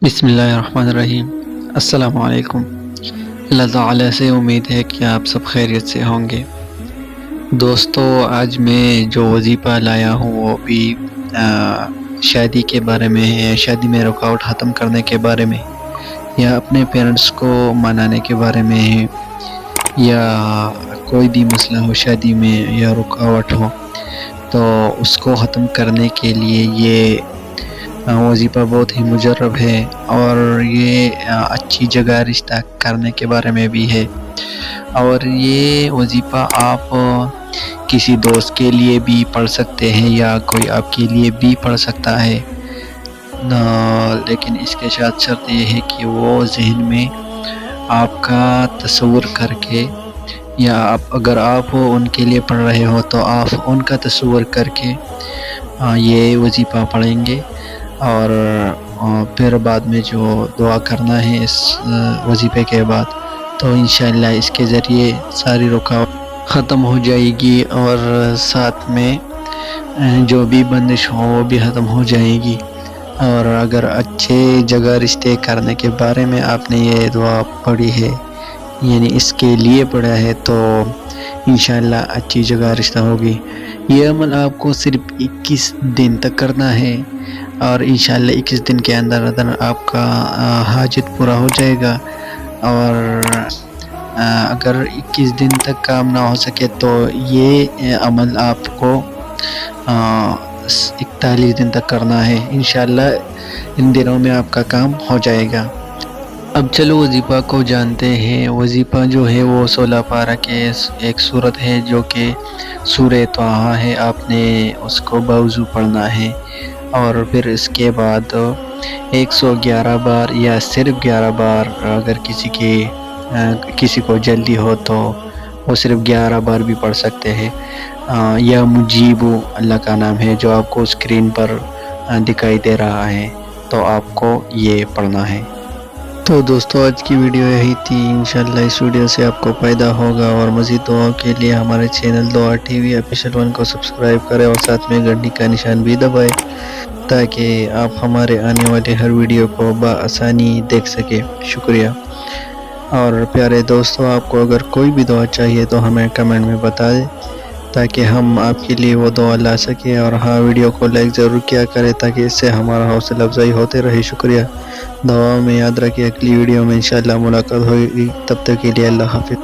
بسم اللہ الرحمن الرحیم۔ السلام علیکم۔ اللہ تعالیٰ سے امید ہے کہ آپ سب خیریت سے ہوں گے۔ دوستو، آج میں جو وظیفہ لایا ہوں وہ بھی شادی کے بارے میں ہے، شادی میں رکاوٹ ختم کرنے کے بارے میں، یا اپنے پیرنٹس کو منانے کے بارے میں ہے، یا کوئی بھی مسئلہ ہو شادی میں یا رکاوٹ ہو تو اس کو ختم کرنے کے لیے یہ وظیفہ بہت ہی مجرب ہے، اور یہ اچھی جگہ رشتہ کرنے کے بارے میں بھی ہے۔ اور یہ وظیفہ آپ کسی دوست کے لیے بھی پڑھ سکتے ہیں یا کوئی آپ کے لیے بھی پڑھ سکتا ہے، لیکن اس کے ساتھ شرط یہ ہے کہ وہ ذہن میں آپ کا تصور کر کے، یا اگر آپ ان کے لیے پڑھ رہے ہو تو آپ ان کا تصور کر کے یہ وظیفہ پڑھیں گے، اور پھر بعد میں جو دعا کرنا ہے اس وظیفے کے بعد، تو انشاءاللہ اس کے ذریعے ساری رکاوٹ ختم ہو جائے گی، اور ساتھ میں جو بھی بندش ہو وہ بھی ختم ہو جائے گی۔ اور اگر اچھے جگہ رشتے کرنے کے بارے میں آپ نے یہ دعا پڑھی ہے، یعنی اس کے لیے پڑھا ہے، تو انشاءاللہ اچھی جگہ رشتہ ہوگی۔ یہ عمل آپ کو صرف 21 دن تک کرنا ہے، اور انشاءاللہ 21 دن کے اندر آپ کا حاجت پورا ہو جائے گا۔ اور اگر 21 دن تک کام نہ ہو سکے تو یہ عمل آپ کو 41 دن تک کرنا ہے، انشاءاللہ ان دنوں میں آپ کا کام ہو جائے گا۔ اب چلو وظیفہ کو جانتے ہیں۔ وظیفہ جو ہے وہ 16 پارہ کے ایک سورت ہے جو کہ سورہ طٰہٰ ہے، آپ نے اس کو بوضو پڑھنا ہے، اور پھر اس کے بعد 111 بار یا صرف 11 بار، اگر کسی کو جلدی ہو تو وہ صرف 11 بار بھی پڑھ سکتے ہیں۔ یا مجیب اللہ کا نام ہے جو آپ کو اسکرین پر دکھائی دے رہا ہے، تو آپ کو یہ پڑھنا ہے۔ تو دوستو، آج کی ویڈیو یہی تھی۔ انشاءاللہ اس ویڈیو سے آپ کو فائدہ ہوگا، اور مزید دعاؤں کے لیے ہمارے چینل دعا ٹی وی آفیشیل 1 کو سبسکرائب کریں، اور ساتھ میں گھنٹی کا نشان بھی دبائیں تاکہ آپ ہمارے آنے والے ہر ویڈیو کو بآسانی دیکھ سکیں۔ شکریہ۔ اور پیارے دوستو، آپ کو اگر کوئی بھی دعا چاہیے تو ہمیں کمنٹ میں بتا دیں تاکہ ہم آپ کے لیے وہ دعا لا سکیں، اور ویڈیو کو لائک ضرور کیا کریں تاکہ اس سے ہمارا حوصلہ افزائی ہوتے رہے۔ شکریہ۔ دعا میں یاد رکھیں، اگلی ویڈیو میں انشاءاللہ ملاقات ہوگی، تب تک کے لیے اللہ حافظ۔